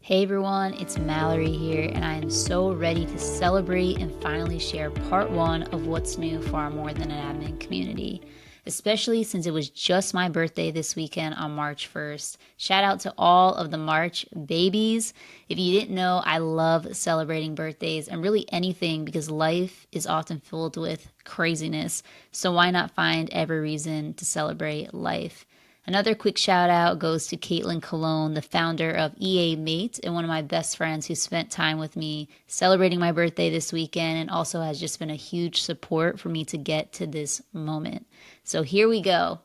Hey everyone, it's Mallory here, and I am so ready to celebrate and finally share part one of what's new for our More Than an Admin community, especially since it was just my birthday this weekend on March 1st. Shout out to all of the March babies. If you didn't know, I love celebrating birthdays and really anything because life is often filled with craziness, so why not find every reason to celebrate life? Another quick shout out goes to Caitlin Colon, the founder of EA Mate and one of my best friends who spent time with me celebrating my birthday this weekend and also has just been a huge support for me to get to this moment. So here we go.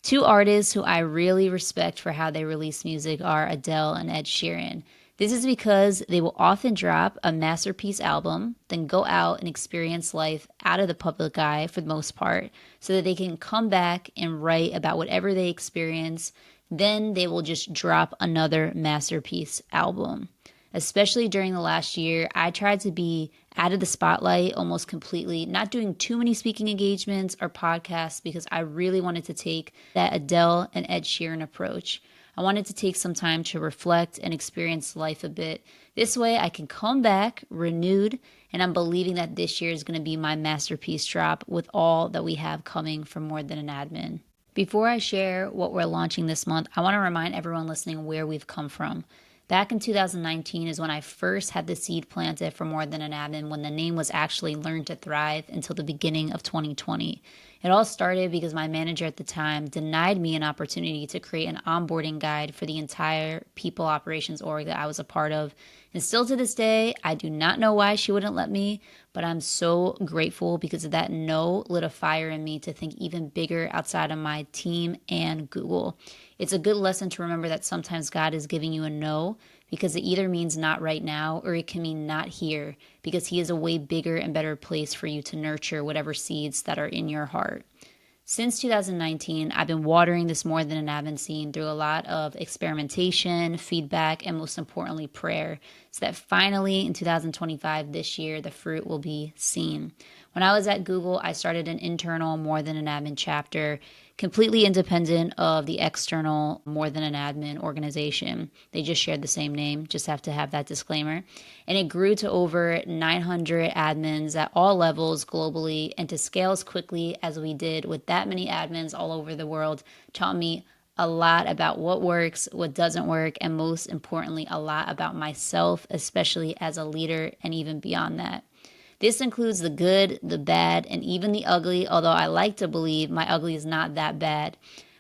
Two artists who I really respect for how they release music are Adele and Ed Sheeran. This is because they will often drop a masterpiece album, then go out and experience life out of the public eye for the most part, so that they can come back and write about whatever they experience. Then they will just drop another masterpiece album. Especially during the last year, I tried to be out of the spotlight almost completely, not doing too many speaking engagements or podcasts because I really wanted to take that Adele and Ed Sheeran approach. I wanted to take some time to reflect and experience life a bit. This way I can come back renewed, and I'm believing that this year is going to be my masterpiece drop with all that we have coming from More Than an Admin. Before I share what we're launching this month, I want to remind everyone listening where we've come from. Back in 2019 is when I first had the seed planted for More Than an Admin, when the name was actually Learn to Thrive, until the beginning of 2020. It all started because my manager at the time denied me an opportunity to create an onboarding guide for the entire people operations org that I was a part of. And still to this day, I do not know why she wouldn't let me, but I'm so grateful because of that no lit a fire in me to think even bigger outside of my team and Google. It's a good lesson to remember that sometimes God is giving you a no because it either means not right now or it can mean not here because He is a way bigger and better place for you to nurture whatever seeds that are in your heart. Since 2019, I've been watering this More Than an Admin scene through a lot of experimentation, feedback, and most importantly, prayer, so that finally in 2025, this year, the fruit will be seen. When I was at Google, I started an internal More Than an Admin chapter, completely independent of the external More Than an Admin organization. They just shared the same name, just have to have that disclaimer. And it grew to over 900 admins at all levels globally, and to scale as quickly as we did with that many admins all over the world taught me a lot about what works, what doesn't work, and most importantly, a lot about myself, especially as a leader and even beyond that. This includes the good, the bad, and even the ugly, although I like to believe my ugly is not that bad.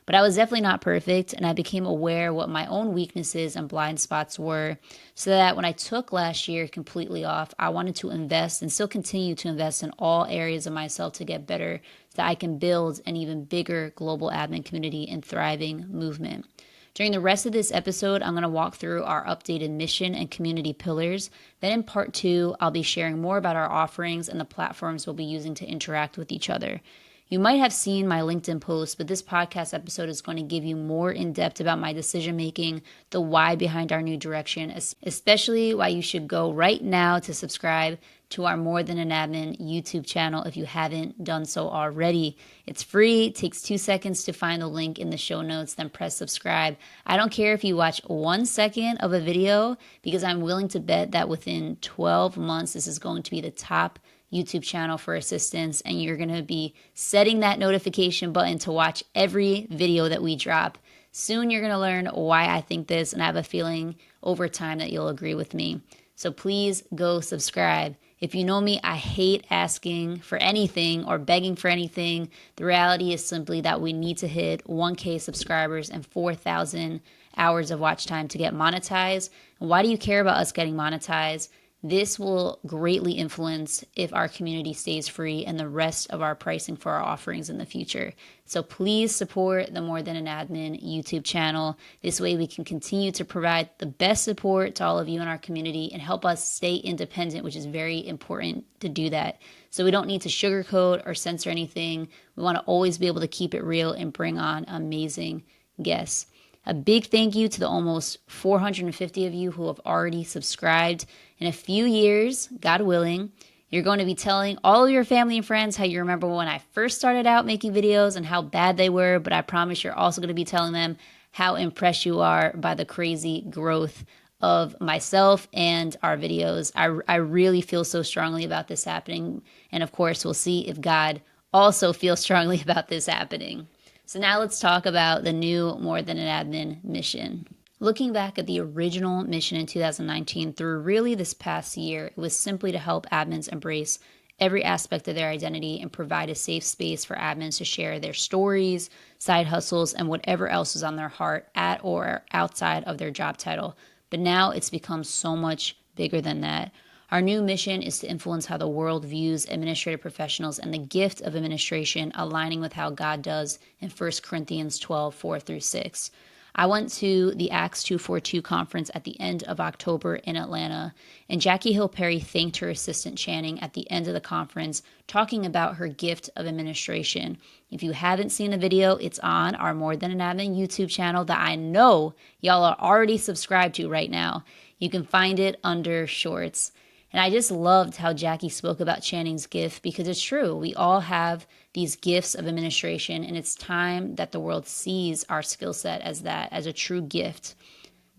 But I was definitely not perfect, and I became aware what my own weaknesses and blind spots were, so that when I took last year completely off, I wanted to invest and still continue to invest in all areas of myself to get better, so that I can build an even bigger global admin community and thriving movement. During the rest of this episode, I'm going to walk through our updated mission and community pillars. Then in part 2, I'll be sharing more about our offerings and the platforms we'll be using to interact with each other. You might have seen my LinkedIn post, but this podcast episode is going to give you more in depth about my decision making, the why behind our new direction, especially why you should go right now to subscribe to our More Than an Admin YouTube channel if you haven't done so already. It's free, it takes 2 seconds to find the link in the show notes, then press subscribe. I don't care if you watch 1 second of a video because I'm willing to bet that within 12 months this is going to be the top YouTube channel for assistance, and you're going to be setting that notification button to watch every video that we drop. Soon you're going to learn why I think this, and I have a feeling over time that you'll agree with me. So please go subscribe. If you know me, I hate asking for anything or begging for anything. The reality is simply that we need to hit 1K subscribers and 4,000 hours of watch time to get monetized. And why do you care about us getting monetized? This will greatly influence if our community stays free and the rest of our pricing for our offerings in the future. So please support the More Than an Admin YouTube channel. This way we can continue to provide the best support to all of you in our community and help us stay independent, which is very important to do that. So we don't need to sugarcoat or censor anything. We want to always be able to keep it real and bring on amazing guests. A big thank you to the almost 450 of you who have already subscribed. In a few years, God willing, you're going to be telling all of your family and friends how you remember when I first started out making videos and how bad they were, but I promise you're also going to be telling them how impressed you are by the crazy growth of myself and our videos. I really feel so strongly about this happening. And of course, we'll see if God also feels strongly about this happening. So now let's talk about the new More Than an Admin mission. Looking back at the original mission in 2019 through really this past year, it was simply to help admins embrace every aspect of their identity and provide a safe space for admins to share their stories, side hustles, and whatever else is on their heart at or outside of their job title. But now it's become so much bigger than that. Our new mission is to influence how the world views administrative professionals and the gift of administration, aligning with how God does in 1 Corinthians 12, 4-6. I went to the Acts 242 conference at the end of October in Atlanta, and Jackie Hill Perry thanked her assistant Channing at the end of the conference, talking about her gift of administration. If you haven't seen the video, it's on our More Than an Admin YouTube channel that I know y'all are already subscribed to right now. You can find it under Shorts. And I just loved how Jackie spoke about Channing's gift, because it's true. We all have these gifts of administration, and it's time that the world sees our skill set as that, as a true gift.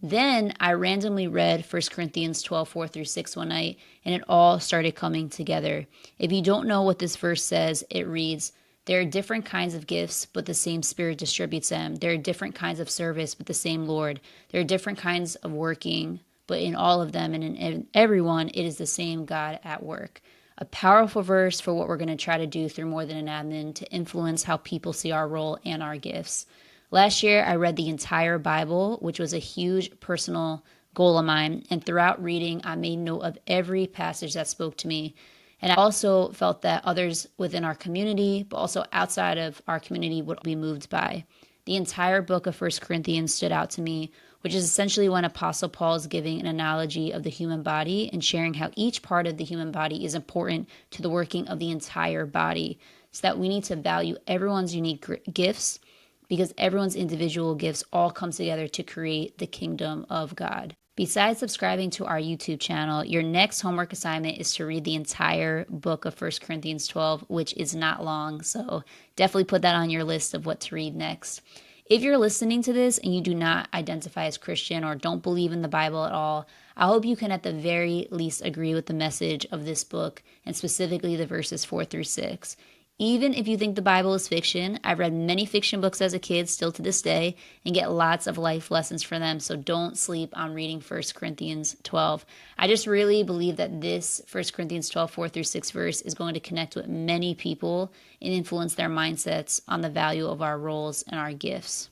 Then I randomly read 1 Corinthians 12, 4-6 one night, and it all started coming together. If you don't know what this verse says, it reads, "There are different kinds of gifts, but the same Spirit distributes them. There are different kinds of service, but the same Lord. There are different kinds of working, but in all of them and in everyone, it is the same God at work." A powerful verse for what we're going to try to do through More Than an Admin to influence how people see our role and our gifts. Last year, I read the entire Bible, which was a huge personal goal of mine. And throughout reading, I made note of every passage that spoke to me. And I also felt that others within our community, but also outside of our community, would be moved by. The entire book of 1 Corinthians stood out to me, which is essentially when Apostle Paul is giving an analogy of the human body and sharing how each part of the human body is important to the working of the entire body. So that we need to value everyone's unique gifts, because everyone's individual gifts all come together to create the kingdom of God. Besides subscribing to our YouTube channel, your next homework assignment is to read the entire book of 1 Corinthians 12, which is not long, so definitely put that on your list of what to read next. If you're listening to this and you do not identify as Christian or don't believe in the Bible at all, I hope you can at the very least agree with the message of this book, and specifically the verses 4-6. Even if you think the Bible is fiction, I've read many fiction books as a kid, still to this day, and get lots of life lessons from them, so don't sleep on reading 1 Corinthians 12. I just really believe that this 1 Corinthians 12, 4-6 verse is going to connect with many people and influence their mindsets on the value of our roles and our gifts.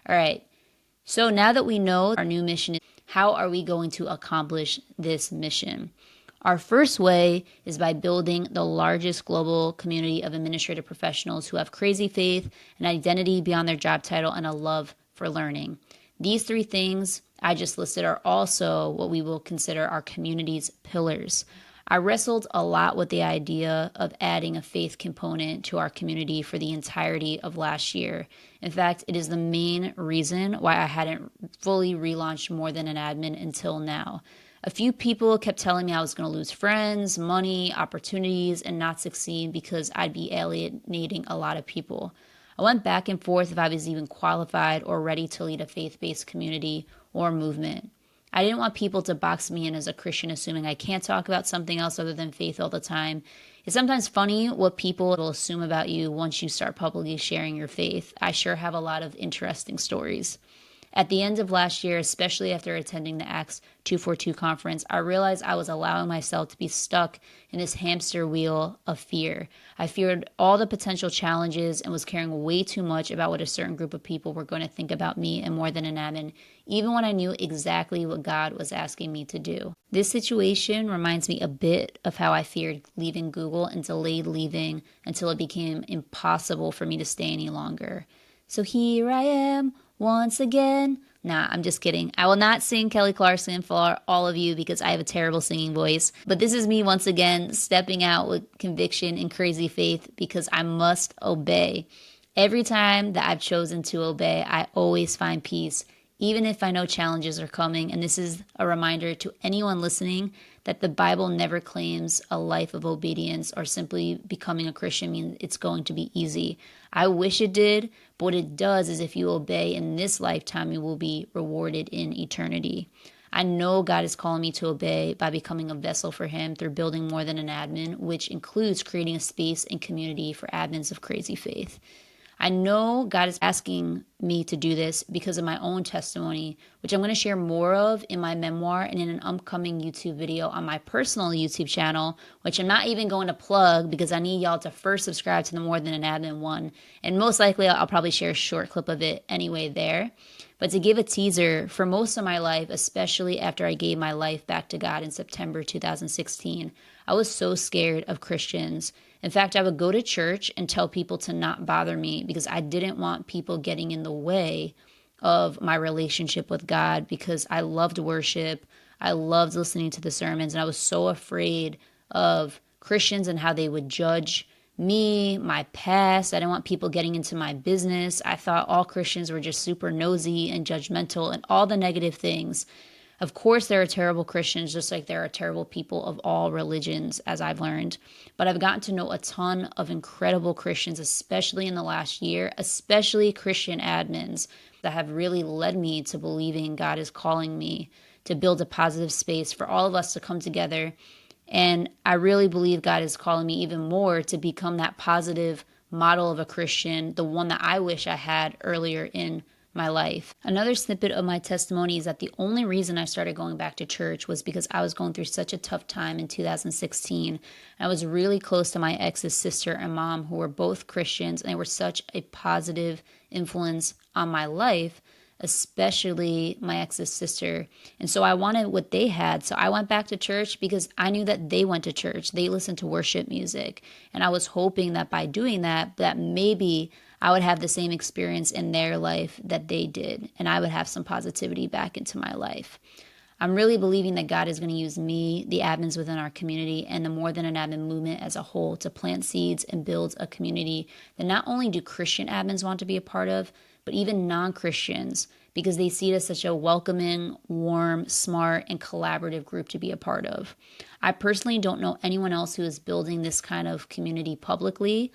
All right, so now that we know our new mission, how are we going to accomplish this mission? Our first way is by building the largest global community of administrative professionals who have crazy faith, an identity beyond their job title, and a love for learning. These three things I just listed are also what we will consider our community's pillars. I wrestled a lot with the idea of adding a faith component to our community for the entirety of last year. In fact, it is the main reason why I hadn't fully relaunched More Than an Admin until now. A few people kept telling me I was going to lose friends, money, opportunities, and not succeed because I'd be alienating a lot of people. I went back and forth if I was even qualified or ready to lead a faith-based community or movement. I didn't want people to box me in as a Christian, assuming I can't talk about something else other than faith all the time. It's sometimes funny what people will assume about you once you start publicly sharing your faith. I sure have a lot of interesting stories. At the end of last year, especially after attending the Acts 242 conference, I realized I was allowing myself to be stuck in this hamster wheel of fear. I feared all the potential challenges and was caring way too much about what a certain group of people were going to think about me and More Than an Admin, even when I knew exactly what God was asking me to do. This situation reminds me a bit of how I feared leaving Google and delayed leaving until it became impossible for me to stay any longer. So here I am, once again. Nah, I'm just kidding. I will not sing Kelly Clarkson for all of you because I have a terrible singing voice. But this is me once again stepping out with conviction and crazy faith because I must obey. Every time that I've chosen to obey, I always find peace, even if I know challenges are coming. And this is a reminder to anyone listening that the Bible never claims a life of obedience or simply becoming a Christian means it's going to be easy. I wish it did, but what it does is if you obey in this lifetime, you will be rewarded in eternity. I know God is calling me to obey by becoming a vessel for Him through building more than an admin, which includes creating a space and community for admins of crazy faith. I know God is asking me to do this because of my own testimony, which I'm going to share more of in my memoir and in an upcoming YouTube video on my personal YouTube channel, which I'm not even going to plug because I need y'all to first subscribe to the More Than an Admin one. And most likely I'll probably share a short clip of it anyway there. But to give a teaser, for most of my life, especially after I gave my life back to God in September 2016, I was so scared of Christians. In fact, I would go to church and tell people to not bother me because I didn't want people getting in the way of my relationship with God, because I loved worship. I loved listening to the sermons, and I was so afraid of Christians and how they would judge me, my past. I didn't want people getting into my business. I thought all Christians were just super nosy and judgmental and all the negative things. Of course, there are terrible Christians, just like there are terrible people of all religions, as I've learned. But I've gotten to know a ton of incredible Christians, especially in the last year, especially Christian admins that have really led me to believing God is calling me to build a positive space for all of us to come together. And I really believe God is calling me even more to become that positive model of a Christian, the one that I wish I had earlier in my life. Another snippet of my testimony is that the only reason I started going back to church was because I was going through such a tough time in 2016. I was really close to my ex's sister and mom, who were both Christians, and they were such a positive influence on my life, especially my ex's sister. And so I wanted what they had. So I went back to church because I knew that they went to church. They listened to worship music. And I was hoping that by doing that, that maybe I would have the same experience in their life that they did, and I would have some positivity back into my life. I'm really believing that God is going to use me, the admins within our community, and the More Than an Admin movement as a whole to plant seeds and build a community that not only do Christian admins want to be a part of, but even non-Christians, because they see it as such a welcoming, warm, smart, and collaborative group to be a part of. I personally don't know anyone else who is building this kind of community publicly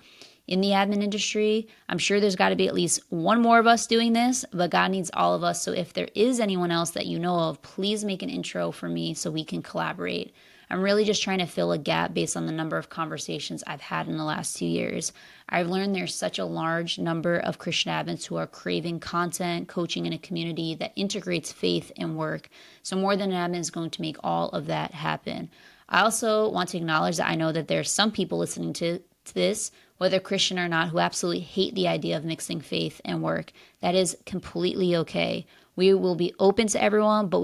in the admin industry. I'm sure there's got to be at least one more of us doing this, but God needs all of us. So if there is anyone else that you know of, please make an intro for me so we can collaborate. I'm really just trying to fill a gap based on the number of conversations I've had in the last 2 years. I've learned there's such a large number of Christian admins who are craving content, coaching in a community that integrates faith and work. So More Than an Admin is going to make all of that happen. I also want to acknowledge that I know that there's some people listening to this, whether Christian or not, who absolutely hate the idea of mixing faith and work. That is completely okay. We will be open to everyone, but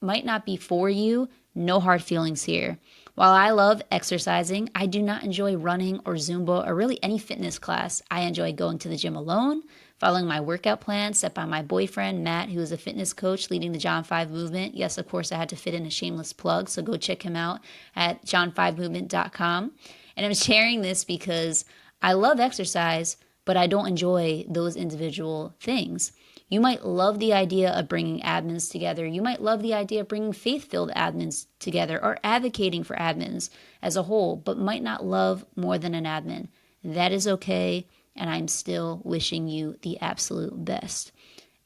might not be for you. No hard feelings here. While I love exercising, I do not enjoy running or Zumba or really any fitness class. I enjoy going to the gym alone, following my workout plan set by my boyfriend, Matt, who is a fitness coach leading the John 5 movement. Yes, of course, I had to fit in a shameless plug, so go check him out at john5movement.com. And I'm sharing this because I love exercise, but I don't enjoy those individual things. You might love the idea of bringing admins together. You might love the idea of bringing faith-filled admins together or advocating for admins as a whole, but might not love More Than an Admin. That is okay, and I'm still wishing you the absolute best.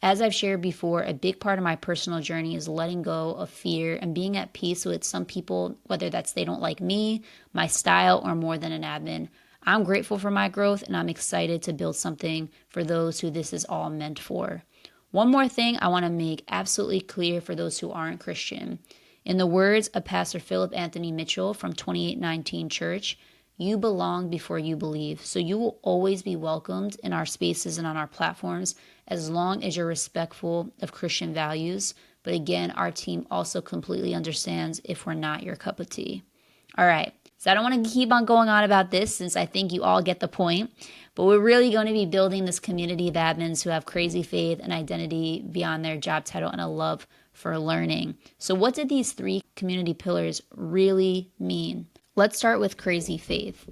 As I've shared before, a big part of my personal journey is letting go of fear and being at peace with some people, whether that's they don't like me, my style, or More Than an Admin. I'm grateful for my growth, and I'm excited to build something for those who this is all meant for. One more thing I want to make absolutely clear for those who aren't Christian. In the words of Pastor Philip Anthony Mitchell from 2819 Church, you belong before you believe. So you will always be welcomed in our spaces and on our platforms as long as you're respectful of Christian values. But again, our team also completely understands if we're not your cup of tea. All right. So I don't want to keep on going on about this since I think you all get the point. But we're really going to be building this community of admins who have crazy faith and identity beyond their job title and a love for learning. So what did these 3 community pillars really mean? Let's start with crazy faith.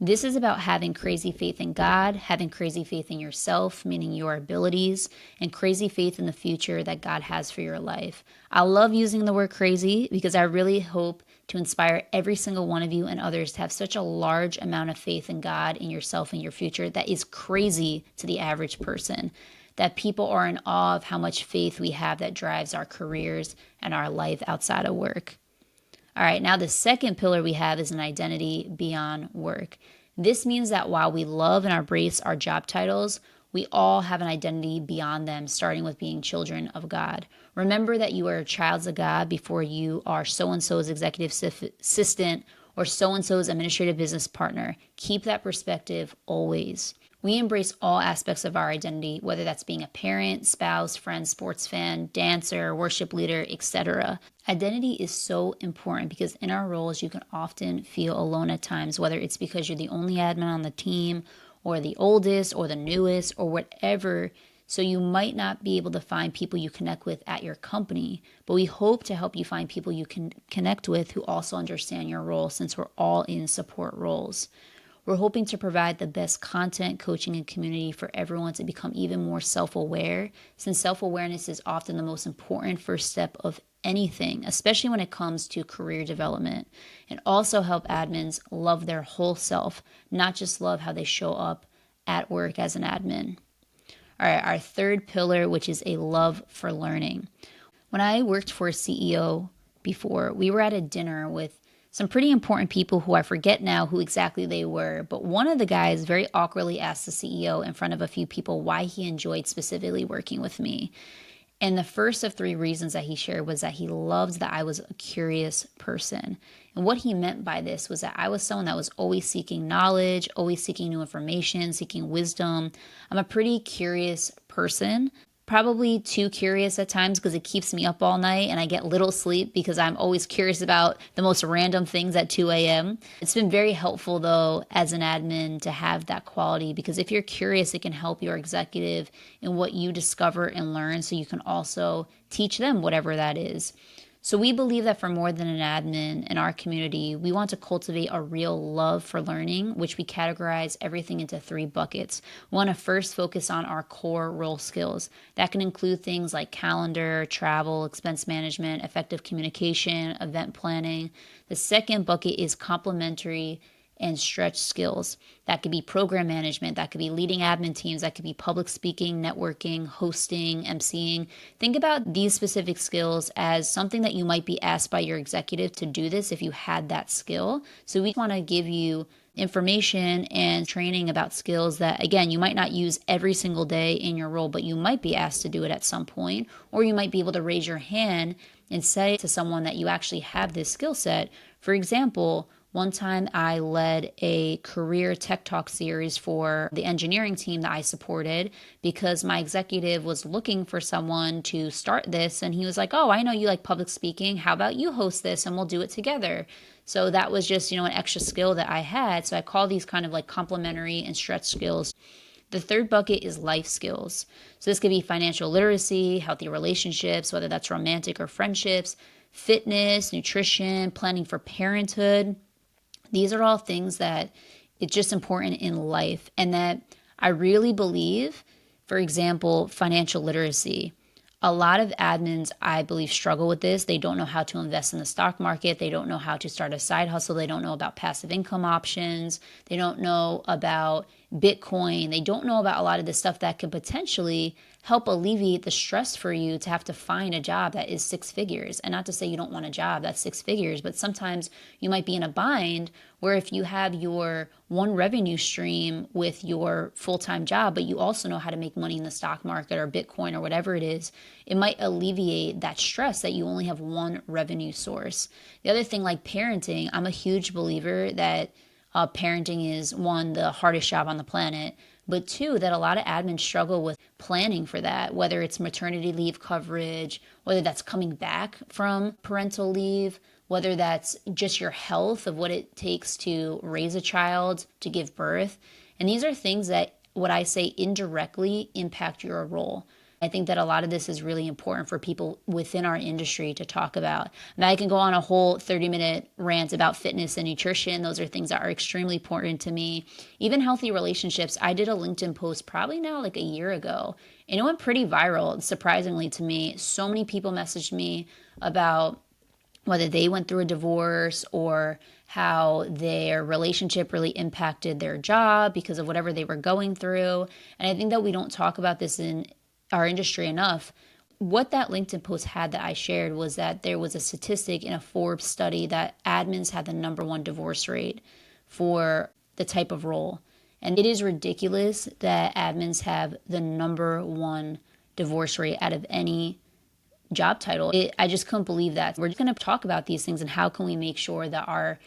This is about having crazy faith in God, having crazy faith in yourself, meaning your abilities, and crazy faith in the future that God has for your life. I love using the word crazy because I really hope to inspire every single one of you and others to have such a large amount of faith in God, in yourself, and your future that is crazy to the average person. that people are in awe of how much faith we have that drives our careers and our life outside of work. All right, now the second pillar we have is an identity beyond work. This means that while we love and embrace our job titles, we all have an identity beyond them, starting with being children of God. Remember that you are a child of God before you are so-and-so's executive assistant or so-and-so's administrative business partner. Keep that perspective always. We embrace all aspects of our identity, whether that's being a parent, spouse, friend, sports fan, dancer, worship leader, etc. Identity is so important because in our roles, you can often feel alone at times, whether it's because you're the only admin on the team or the oldest or the newest or whatever. So you might not be able to find people you connect with at your company, but we hope to help you find people you can connect with who also understand your role, since we're all in support roles. We're hoping to provide the best content, coaching, and community for everyone to become even more self-aware, since self-awareness is often the most important first step of anything, especially when it comes to career development, and also help admins love their whole self, not just love how they show up at work as an admin. All right, our third pillar, which is a love for learning. When I worked for a CEO before, we were at a dinner with some pretty important people who I forget now who exactly they were, but one of the guys very awkwardly asked the CEO in front of a few people why he enjoyed specifically working with me. And the first of three reasons that he shared was that he loved that I was a curious person. And what he meant by this was that I was someone that was always seeking knowledge, always seeking new information, seeking wisdom. I'm a pretty curious person. Probably too curious at times because it keeps me up all night and I get little sleep because I'm always curious about the most random things at 2 a.m. It's been very helpful though as an admin to have that quality, because if you're curious, it can help your executive in what you discover and learn, so you can also teach them whatever that is. So we believe that for more than an admin in our community, we want to cultivate a real love for learning, which we categorize everything into three buckets. We want to first focus on our core role skills. That can include things like calendar, travel, expense management, effective communication, event planning. The second bucket is complementary and stretch skills. That could be program management, that could be leading admin teams, that could be public speaking, networking, hosting, emceeing. Think about these specific skills as something that you might be asked by your executive to do this if you had that skill. So we want to give you information and training about skills that, again, you might not use every single day in your role, but you might be asked to do it at some point, or you might be able to raise your hand and say to someone that you actually have this skill set. For example, one time I led a career tech talk series for the engineering team that I supported because my executive was looking for someone to start this. And he was like, oh, I know you like public speaking. How about you host this and we'll do it together? So that was just, an extra skill that I had. So I call these kind of like complementary and stretch skills. The third bucket is life skills. So this could be financial literacy, healthy relationships, whether that's romantic or friendships, fitness, nutrition, planning for parenthood. These are all things that it's just important in life, and that I really believe, for example, financial literacy. A lot of admins, I believe, struggle with this. They don't know how to invest in the stock market. They don't know how to start a side hustle. They don't know about passive income options. They don't know about Bitcoin. They don't know about a lot of the stuff that could potentially help alleviate the stress for you to have to find a job that is six figures. And not to say you don't want a job that's six figures, but sometimes you might be in a bind where if you have your one revenue stream with your full-time job, but you also know how to make money in the stock market or Bitcoin or whatever it is, it might alleviate that stress that you only have one revenue source. The other thing, like parenting, I'm a huge believer that parenting is, one, the hardest job on the planet, but two, that a lot of admins struggle with planning for that, whether it's maternity leave coverage, whether that's coming back from parental leave, whether that's just your health of what it takes to raise a child, to give birth. And these are things that, what I say, indirectly impact your role. I think that a lot of this is really important for people within our industry to talk about. Now, I can go on a whole 30-minute rant about fitness and nutrition. Those are things that are extremely important to me. Even healthy relationships. I did a LinkedIn post probably now like a year ago, and it went pretty viral, surprisingly to me. So many people messaged me about whether they went through a divorce or how their relationship really impacted their job because of whatever they were going through. And I think that we don't talk about this our industry enough. What that LinkedIn post had that I shared was that there was a statistic in a Forbes study that admins had the number one divorce rate for the type of role. And it is ridiculous that admins have the number one divorce rate out of any job title. I just couldn't believe that. We're just going to talk about these things and how can we make sure that our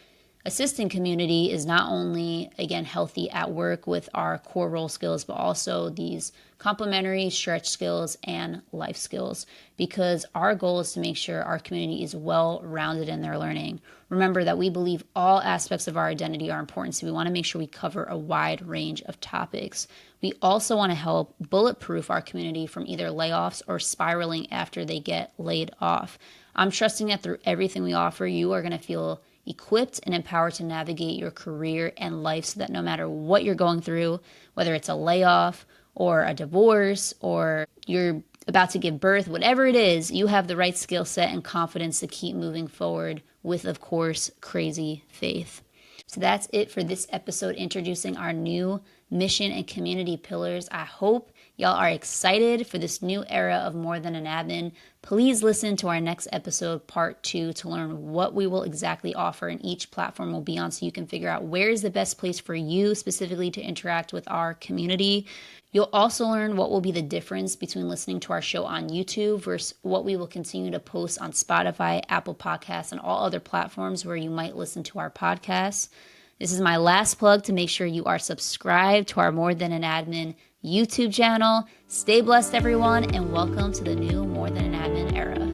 assistant community is not only, again, healthy at work with our core role skills, but also these complementary stretch skills and life skills, because our goal is to make sure our community is well-rounded in their learning. Remember that we believe all aspects of our identity are important, so we want to make sure we cover a wide range of topics. We also want to help bulletproof our community from either layoffs or spiraling after they get laid off. I'm trusting that through everything we offer, you are going to feel equipped and empowered to navigate your career and life so that no matter what you're going through, whether it's a layoff or a divorce or you're about to give birth, whatever it is, you have the right skill set and confidence to keep moving forward with, of course, crazy faith. So that's it for this episode, introducing our new mission and community pillars. I hope y'all are excited for this new era of More Than an Admin. Please listen to our next episode, part 2, to learn what we will exactly offer and each platform will be on, so you can figure out where is the best place for you specifically to interact with our community. You'll also learn what will be the difference between listening to our show on YouTube versus what we will continue to post on Spotify, Apple Podcasts, and all other platforms where you might listen to our podcasts. This is my last plug to make sure you are subscribed to our More Than an Admin YouTube channel. Stay blessed, everyone, and welcome to the new More Than an Admin era.